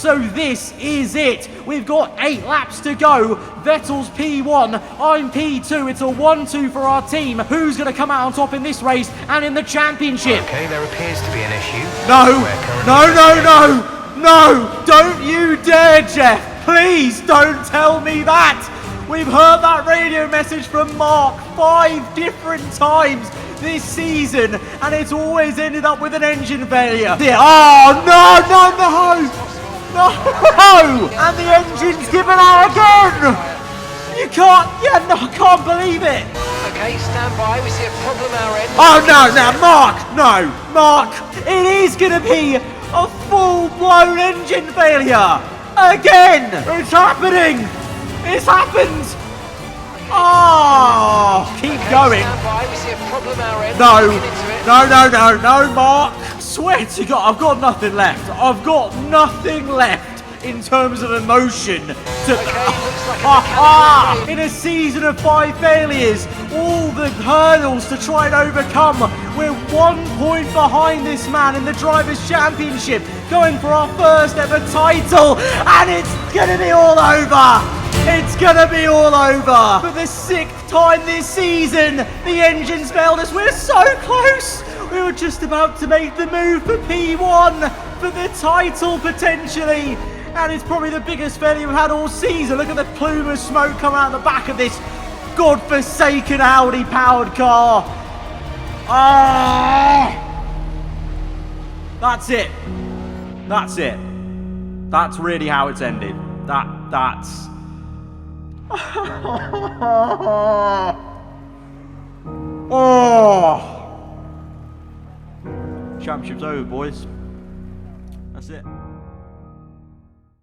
So this is it. We've got 8 laps to go. Vettel's P1, I'm P2. It's a 1-2 for our team. Who's going to come out on top in this race and in the championship? Okay, there appears to be an issue. No, don't you dare, Jeff. Please don't tell me that. We've heard that radio message from Mark 5 different times this season, and it's always ended up with an engine failure. Oh, no! And the engine's given out again! You can't, I can't believe it! Okay, stand by, we see a problem our end. Oh, Mark! It is gonna be a full-blown engine failure! Again! It's happening! It's happened! Oh, keep going. Stand by, we see a problem our end. No, Mark. Swear to God, I've got nothing left. I've got nothing left in terms of emotion. In a season of 5 failures, all the hurdles to try and overcome. We're 1 point behind this man in the Drivers' Championship, going for our first ever title, and it's gonna be all over. It's gonna be all over. For the 6th time this season, the engine's failed us. We're so close. We were just about to make the move for P1, for the title potentially. And it's probably the biggest failure we've had all season. Look at the plume of smoke coming out the back of this godforsaken Audi powered car. That's it. That's really how it's ended. That's... Championship's over, boys. That's it.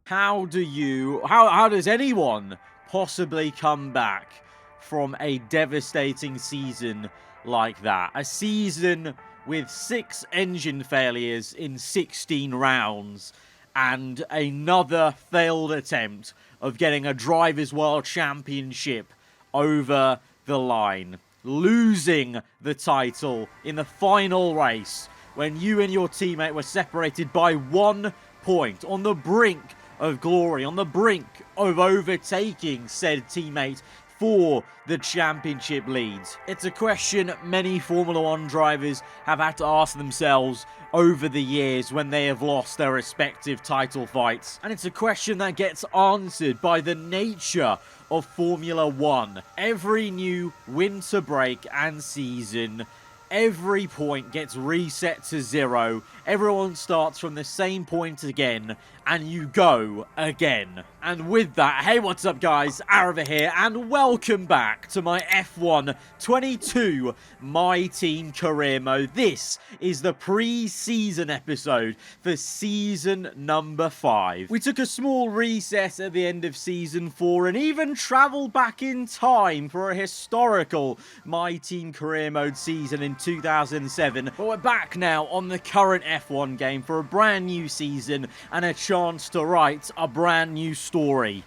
How does anyone possibly come back from a devastating season like that? A season with 6 engine failures in 16 rounds and another failed attempt of getting a Drivers' World Championship over the line. Losing the title in the final race when you and your teammate were separated by 1 point, on the brink of glory, on the brink of overtaking said teammate for the championship leads. It's a question many Formula 1 drivers have had to ask themselves over the years when they have lost their respective title fights. And it's a question that gets answered by the nature of Formula 1. Every new winter break and season, every point gets reset to 0. Everyone starts from the same point again, and you go again. And with that, hey, what's up, guys? Aarava here, and welcome back to my F1 22 My Team Career Mode. This is the pre-season episode for season number 5. We took a small recess at the end of season 4 and even travelled back in time for a historical My Team Career Mode season in 2007. But we're back now on the current F1 game for a brand new season and a chance to write a brand new story.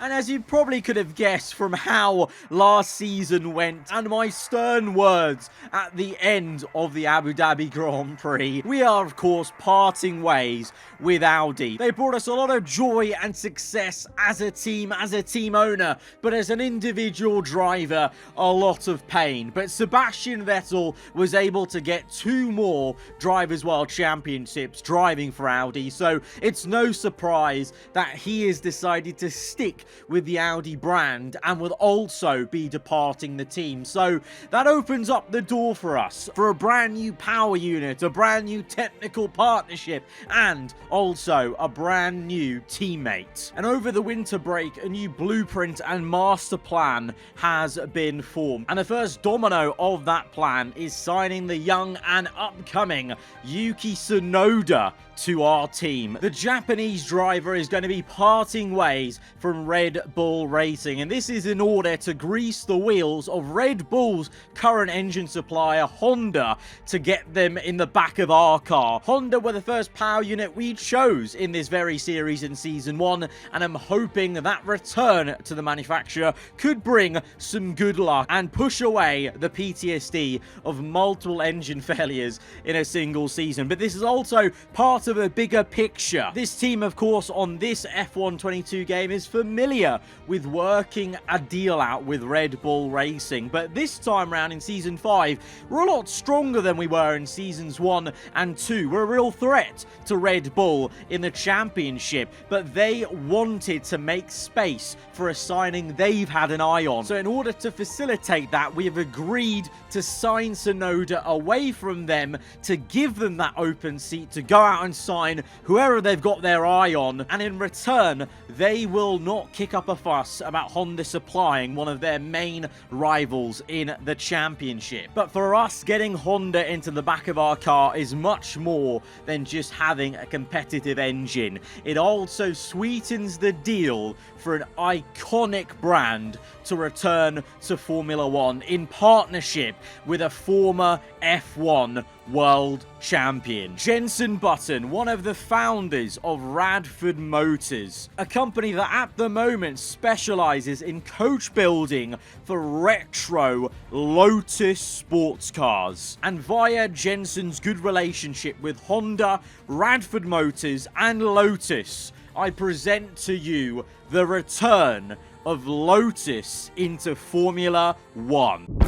And as you probably could have guessed from how last season went and my stern words at the end of the Abu Dhabi Grand Prix, we are of course parting ways with Audi. They brought us a lot of joy and success as a team owner, but as an individual driver, a lot of pain. But Sebastian Vettel was able to get 2 more Drivers' World Championships driving for Audi, so it's no surprise that he has decided to stick with the Audi brand and will also be departing the team. So that opens up the door for us for a brand new power unit, a brand new technical partnership, and also a brand new teammate. And over the winter break, a new blueprint and master plan has been formed. And the first domino of that plan is signing the young and upcoming Yuki Tsunoda to our team. The Japanese driver is going to be parting ways from Red Bull Racing, and this is in order to grease the wheels of Red Bull's current engine supplier, Honda, to get them in the back of our car. Honda were the first power unit we chose in this very series in Season 1, and I'm hoping that return to the manufacturer could bring some good luck and push away the PTSD of multiple engine failures in a single season. But this is also part part of a bigger picture. This team, of course, on this F1 22 game is familiar with working a deal out with Red Bull Racing, but this time round in Season 5, we're a lot stronger than we were in Seasons 1 and 2. We're a real threat to Red Bull in the championship, but they wanted to make space for a signing they've had an eye on. So in order to facilitate that, we have agreed to sign Tsunoda away from them to give them that open seat to go out and sign whoever they've got their eye on, and in return they will not kick up a fuss about Honda supplying one of their main rivals in the championship. But for us, getting Honda into the back of our car is much more than just having a competitive engine. It also sweetens the deal for an iconic brand to return to Formula 1 in partnership with a former F1 world champion. Jenson Button, one of the founders of Radford Motors, a company that at the moment specializes in coach building for retro Lotus sports cars. And via Jenson's good relationship with Honda, Radford Motors and Lotus, I present to you the return of Lotus into Formula 1.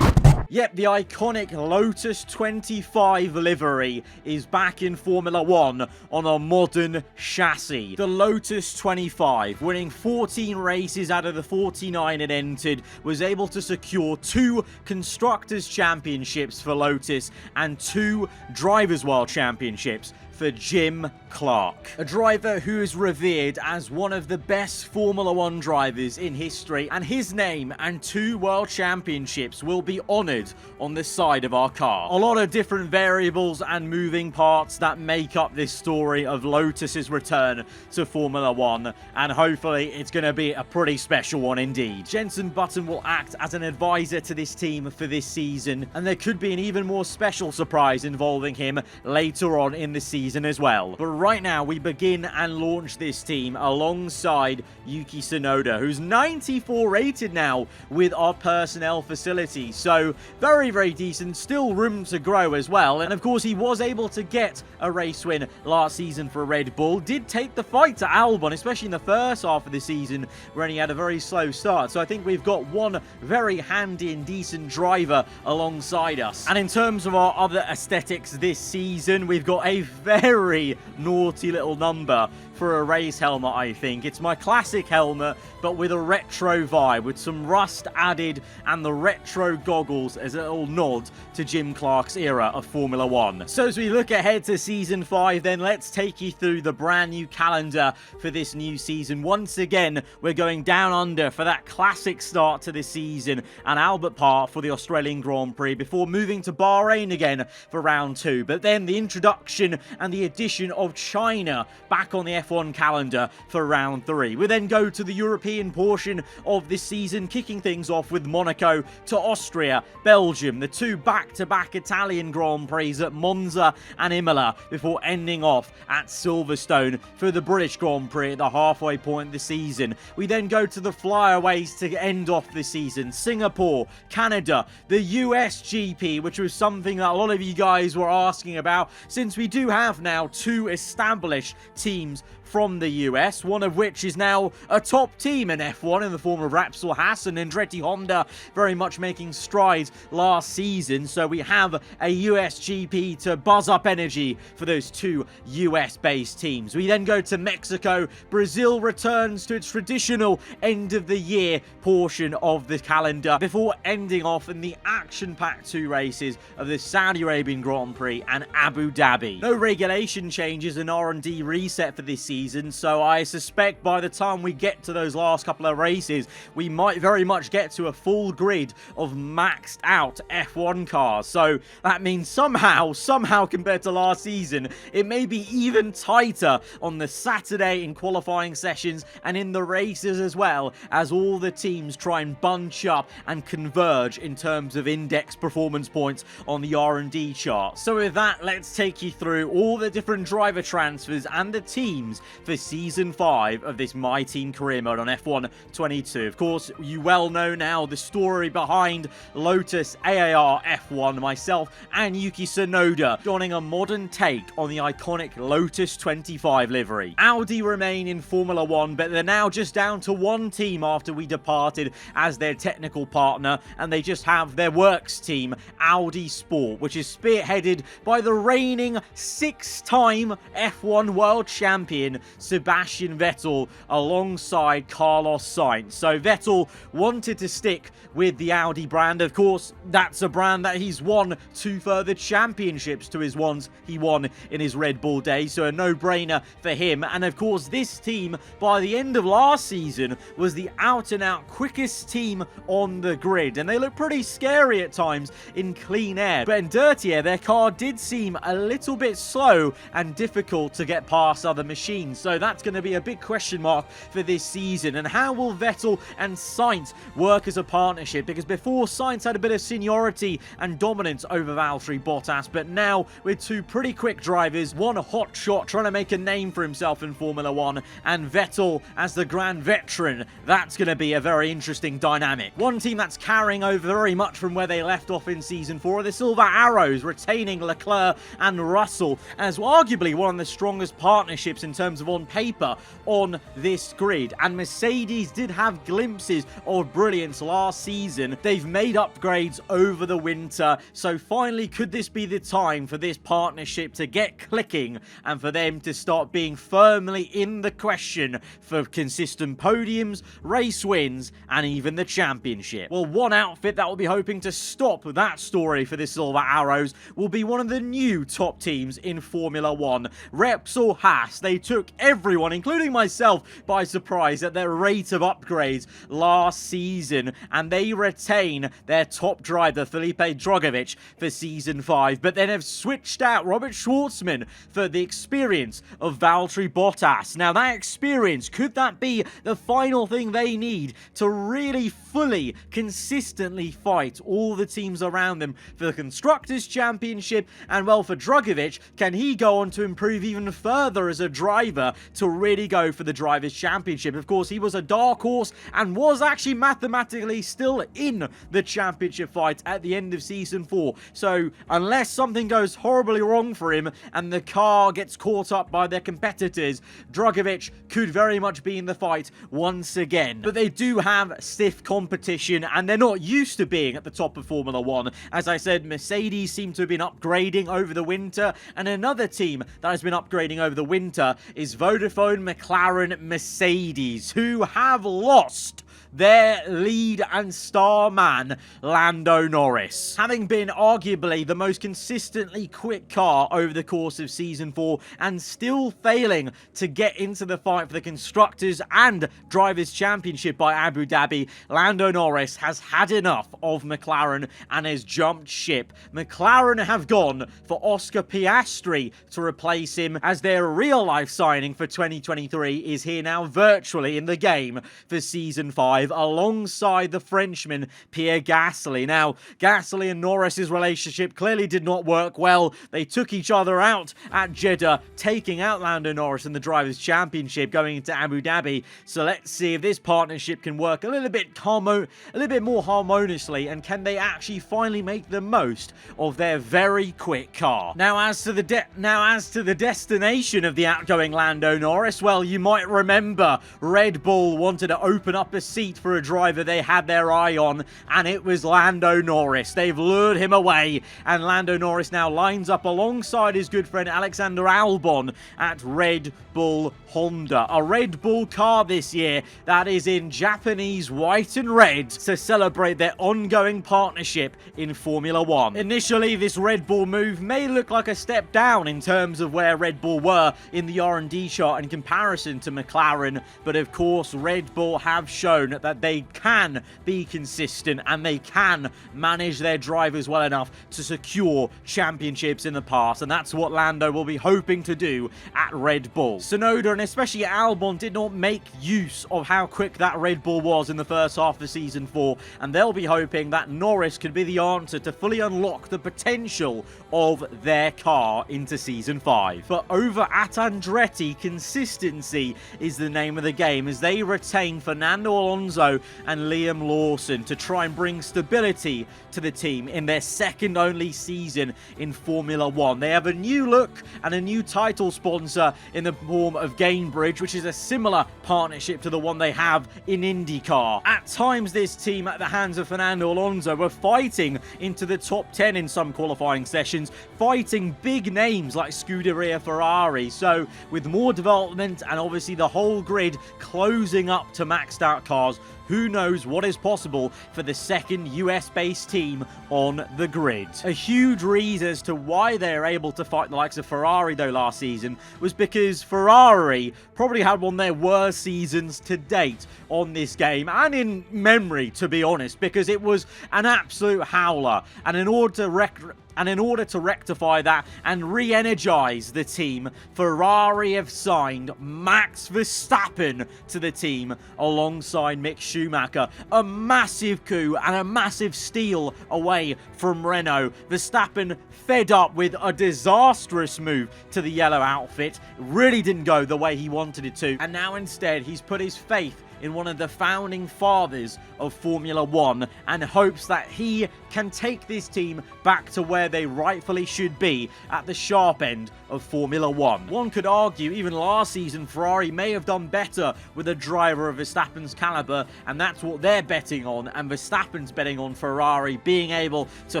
Yep, the iconic Lotus 25 livery is back in Formula 1 on a modern chassis. The Lotus 25, winning 14 races out of the 49 it entered, was able to secure 2 Constructors' Championships for Lotus and 2 Drivers' World Championships for Jim Clark, a driver who is revered as one of the best Formula 1 drivers in history, and his name and 2 world championships will be honoured on the side of our car. A lot of different variables and moving parts that make up this story of Lotus's return to Formula 1, and hopefully it's going to be a pretty special one indeed. Jenson Button will act as an advisor to this team for this season, and there could be an even more special surprise involving him later on in the season as well. But right now we begin and launch this team alongside Yuki Tsunoda, who's 94 rated now with our personnel facility, so very decent, still room to grow as well. And of course he was able to get a race win last season for Red Bull, did take the fight to Albon, especially in the first half of the season when he had a very slow start. So I think we've got one very handy and decent driver alongside us. And in terms of our other aesthetics this season, we've got a very naughty little number for a race helmet, I think. It's my classic helmet, but with a retro vibe, with some rust added and the retro goggles as a little nod to Jim Clark's era of Formula 1. So as we look ahead to Season 5, then let's take you through the brand new calendar for this new season. Once again, we're going down under for that classic start to the season and Albert Park for the Australian Grand Prix before moving to Bahrain again for round 2. But then the introduction and the addition of China back on the F1 calendar for round 3. We then go to the European portion of this season, kicking things off with Monaco to Austria, Belgium, the 2 back-to-back Italian Grand Prix at Monza and Imola, before ending off at Silverstone for the British Grand Prix at the halfway point of the season. We then go to the flyaways to end off the season, Singapore, Canada, the US GP, which was something that a lot of you guys were asking about, since we do have now 2 established teams from the US, one of which is now a top team in F1 in the form of Repsol Haas and Andretti Honda, very much making strides last season. So we have a US GP to buzz up energy for those 2 US-based teams. We then go to Mexico. Brazil returns to its traditional end-of-the-year portion of the calendar before ending off in the action-packed 2 races of the Saudi Arabian Grand Prix and Abu Dhabi. No regulation changes and R&D reset for this season, so I suspect by the time we get to those last couple of races, we might very much get to a full grid of maxed out F1 cars. So that means somehow compared to last season, it may be even tighter on the Saturday in qualifying sessions and in the races as well, as all the teams try and bunch up and converge in terms of index performance points on the R&D chart. So with that, let's take you through all the different driver transfers and the teams for Season 5 of this My Team career mode on F1 22. Of course, you well know now the story behind Lotus AAR F1, myself and Yuki Tsunoda donning a modern take on the iconic Lotus 25 livery. Audi remain in Formula 1, but they're now just down to one team after we departed as their technical partner, and they just have their works team, Audi Sport, which is spearheaded by the reigning 6-time F1 world champion Sebastian Vettel alongside Carlos Sainz. So Vettel wanted to stick with the Audi brand. Of course, that's a brand that he's won 2 further championships to his ones he won in his Red Bull days, so a no-brainer for him. And of course, this team, by the end of last season, was the out-and-out quickest team on the grid, and they look pretty scary at times in clean air. But in dirty air, their car did seem a little bit slow and difficult to get past other machines, so that's going to be a big question mark for this season. And how will Vettel and Sainz work as a partnership? Because before, Sainz had a bit of seniority and dominance over Valtteri Bottas, but now with 2 pretty quick drivers, one hot shot trying to make a name for himself in Formula 1, and Vettel as the grand veteran, that's going to be a very interesting dynamic. One team that's carrying over very much from where they left off in Season 4 are the Silver Arrows, retaining Leclerc and Russell as arguably one of the strongest partnerships in terms of on paper on this grid. And Mercedes did have glimpses of brilliance last season. They've made upgrades over the winter, so finally could this be the time for this partnership to get clicking and for them to start being firmly in the question for consistent podiums, race wins, and even the championship? Well, one outfit that will be hoping to stop that story for the Silver Arrows will be one of the new top teams in Formula 1, Repsol Haas. They took everyone, including myself, by surprise at their rate of upgrades last season, and they retain their top driver, Felipe Drugovich, for Season 5, but then have switched out Robert Schwartzman for the experience of Valtteri Bottas. Now, that experience, could that be the final thing they need to really fully, consistently fight all the teams around them for the Constructors' Championship? And well, for Drugovich, can he go on to improve even further as a driver to really go for the Drivers' Championship? Of course, he was a dark horse and was actually mathematically still in the championship fight at the end of Season 4. So, unless something goes horribly wrong for him and the car gets caught up by their competitors, Drugovich could very much be in the fight once again. But they do have stiff competition, and they're not used to being at the top of Formula 1. As I said, Mercedes seem to have been upgrading over the winter, and another team that has been upgrading over the winter is Vodafone McLaren Mercedes, who have lost their lead and star man, Lando Norris. Having been arguably the most consistently quick car over the course of Season 4 and still failing to get into the fight for the Constructors and Drivers' Championship by Abu Dhabi, Lando Norris has had enough of McLaren and has jumped ship. McLaren have gone for Oscar Piastri to replace him, as their real-life signing for 2023 is here now virtually in the game for Season 5, alongside the Frenchman Pierre Gasly. Now, Gasly and Norris's relationship clearly did not work well. They took each other out at Jeddah, taking out Lando Norris in the Drivers' Championship going into Abu Dhabi. So let's see if this partnership can work a little bit more harmoniously, and can they actually finally make the most of their very quick car. Now, as to the destination of the outgoing Lando Norris, well, you might remember Red Bull wanted to open up a seat for a driver they had their eye on, and it was Lando Norris. They've lured him away, and Lando Norris now lines up alongside his good friend Alexander Albon at Red Bull Honda. A Red Bull car this year that is in Japanese white and red to celebrate their ongoing partnership in Formula 1. Initially, this Red Bull move may look like a step down in terms of where Red Bull were in the R&D chart in comparison to McLaren, but of course Red Bull have shown shown that they can be consistent and they can manage their drivers well enough to secure championships in the past, and that's what Lando will be hoping to do at Red Bull. Tsunoda and especially Albon did not make use of how quick that Red Bull was in the first half of Season 4, and they'll be hoping that Norris could be the answer to fully unlock the potential of their car into Season 5. But over at Andretti, consistency is the name of the game as they retain Fernando Alonso and Liam Lawson to try and bring stability to the team in their second only season in Formula 1. They have a new look and a new title sponsor in the form of Gainbridge, which is a similar partnership to the one they have in IndyCar. At times, this team at the hands of Fernando Alonso were fighting into the top 10 in some qualifying sessions, fighting big names like Scuderia Ferrari. So with more development and obviously the whole grid closing up to maxed out cars, who knows what is possible for the second US-based team on the grid. A huge reason as to why they're able to fight the likes of Ferrari, though, last season was because Ferrari probably had one of their worst seasons to date on this game, and in memory, to be honest, because it was an absolute howler. And in order to rectify that and re-energize the team, Ferrari have signed Max Verstappen to the team alongside Mick Schumacher. A massive coup and a massive steal away from Renault. Verstappen fed up with a disastrous move to the yellow outfit. Really didn't go the way he wanted it to. And now instead he's put his faith in one of the founding fathers of Formula 1 and hopes that he can take this team back to where they rightfully should be at the sharp end of Formula 1. One could argue even last season Ferrari may have done better with a driver of Verstappen's caliber, and that's what they're betting on, and Verstappen's betting on Ferrari being able to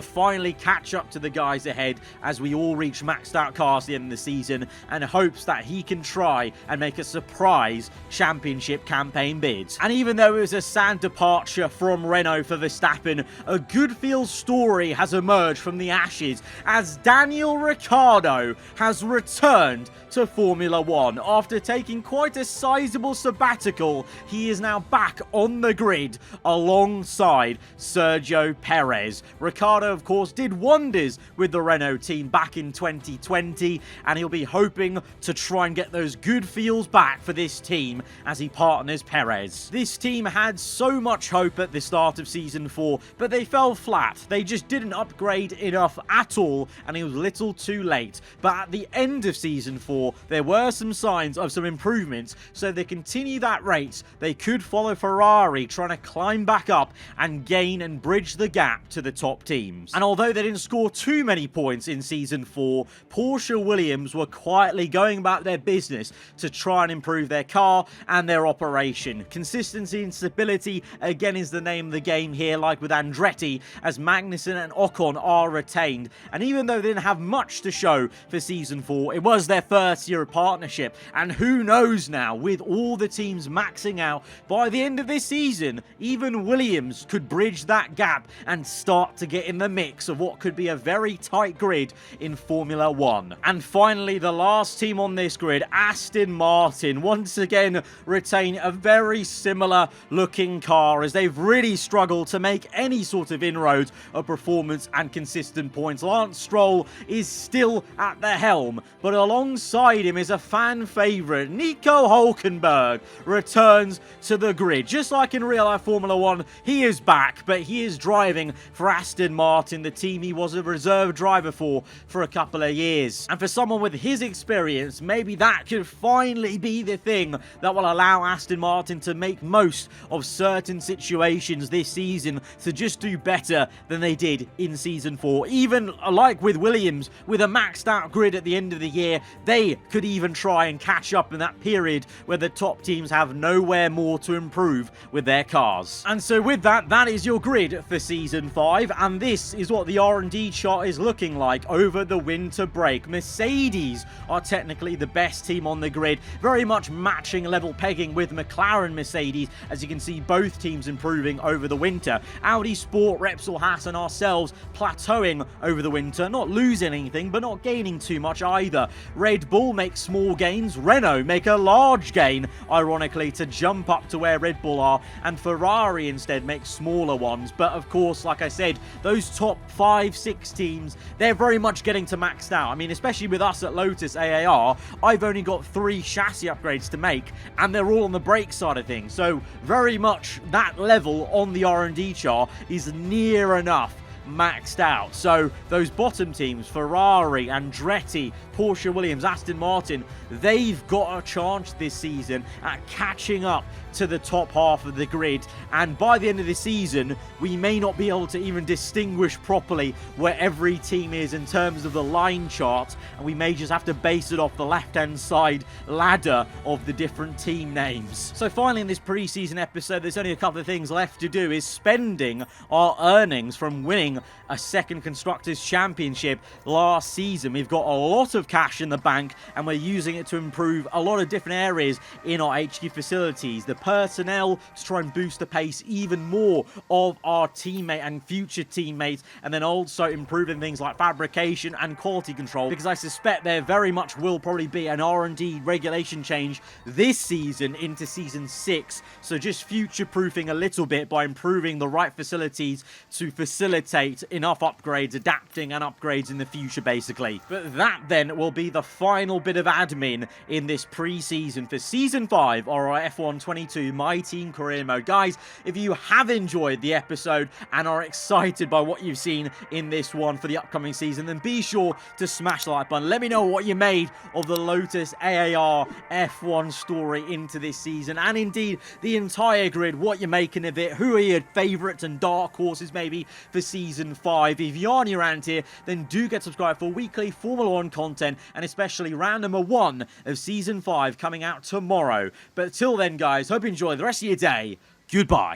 finally catch up to the guys ahead as we all reach maxed out cars at the end of the season, and hopes that he can try and make a surprise championship campaign bid. And even though it was a sad departure from Renault for Verstappen, a good feel story has emerged from the ashes as Daniel Ricciardo has returned to Formula 1. After taking quite a sizable sabbatical, he is now back on the grid alongside Sergio Perez. Ricciardo, of course, did wonders with the Renault team back in 2020, and he'll be hoping to try and get those good feels back for this team as he partners Perez. This team had so much hope at the start of Season 4, but they fell flat. They just didn't upgrade enough at all, and it was a little too late. But at the end of Season 4, there were some signs of some improvements, so if they continue that rate, they could follow Ferrari, trying to climb back up and gain and bridge the gap to the top teams. And although they didn't score too many points in Season 4, Porsche Williams were quietly going about their business to try and improve their car and their operation. Consistency and stability, again, is the name of the game here, like with Andretti, as Magnussen and Ocon are retained. And even though they didn't have much to show for Season 4, it was their first year of partnership. And who knows now, with all the teams maxing out, by the end of this season, even Williams could bridge that gap and start to get in the mix of what could be a very tight grid in Formula 1. And finally, the last team on this grid, Aston Martin, once again retain a very similar looking car as they've really struggled to make any sort of inroads of performance and consistent points. Lance Stroll is still at the helm, but alongside him is a fan favourite. Nico Hülkenberg returns to the grid. Just like in real life Formula 1, he is back, but he is driving for Aston Martin, the team he was a reserve driver for a couple of years. And for someone with his experience, maybe that could finally be the thing that will allow Aston Martin to make most of certain situations this season to just do better than they did in Season 4. Even like with Williams, with a maxed out grid at the end of the year, they could even try and catch up in that period where the top teams have nowhere more to improve with their cars. And so with that, that is your grid for Season 5, and this is what the R&D chart is looking like over the winter break. Mercedes are technically the best team on the grid, very much matching level pegging with McLaren McLaren, Mercedes, as you can see both teams improving over the winter. Audi, Sport, Repsol, Haas and ourselves plateauing over the winter, not losing anything but not gaining too much either. Red Bull makes small gains, Renault make a large gain, ironically, to jump up to where Red Bull are, and Ferrari instead makes smaller ones. But of course, like I said, those top 5-6 teams, they're very much getting to maxed out. I mean, especially with us at Lotus AAR, I've only got 3 chassis upgrades to make, and they're all on the brake side of things. So very much that level on the R&D chart is near enough maxed out. So those bottom teams, Ferrari, Andretti, Porsche, Williams, Aston Martin, they've got a chance this season at catching up to the top half of the grid, and by the end of the season we may not be able to even distinguish properly where every team is in terms of the line chart, and we may just have to base it off the left hand side ladder of the different team names. So finally in this pre-season episode, there's only a couple of things left to do, is spending our earnings from winning a second Constructors' Championship last season. We've got a lot of cash in the bank and we're using it to improve a lot of different areas in our HQ facilities, the personnel, to try and boost the pace even more of our teammate and future teammates, and then also improving things like fabrication and quality control, because I suspect there very much will probably be an R&D regulation change this season into season 6, so just future-proofing a little bit by improving the right facilities to facilitate enough upgrades, adapting and upgrades in the future basically. But that then will be the final bit of admin in this pre-season for season 5 or our F1 22 My Team Career Mode. Guys, if you have enjoyed the episode and are excited by what you've seen in this one for the upcoming season, then be sure to smash the like button. Let me know what you made of the Lotus AAR F1 story into this season, and indeed the entire grid, what you're making of it, who are your favourites and dark horses maybe for season 5. If you are new around here, then do get subscribed for weekly Formula 1 content, and especially round number 1 of season 5 coming out tomorrow. But till then guys, hope you enjoy the rest of your day. Goodbye.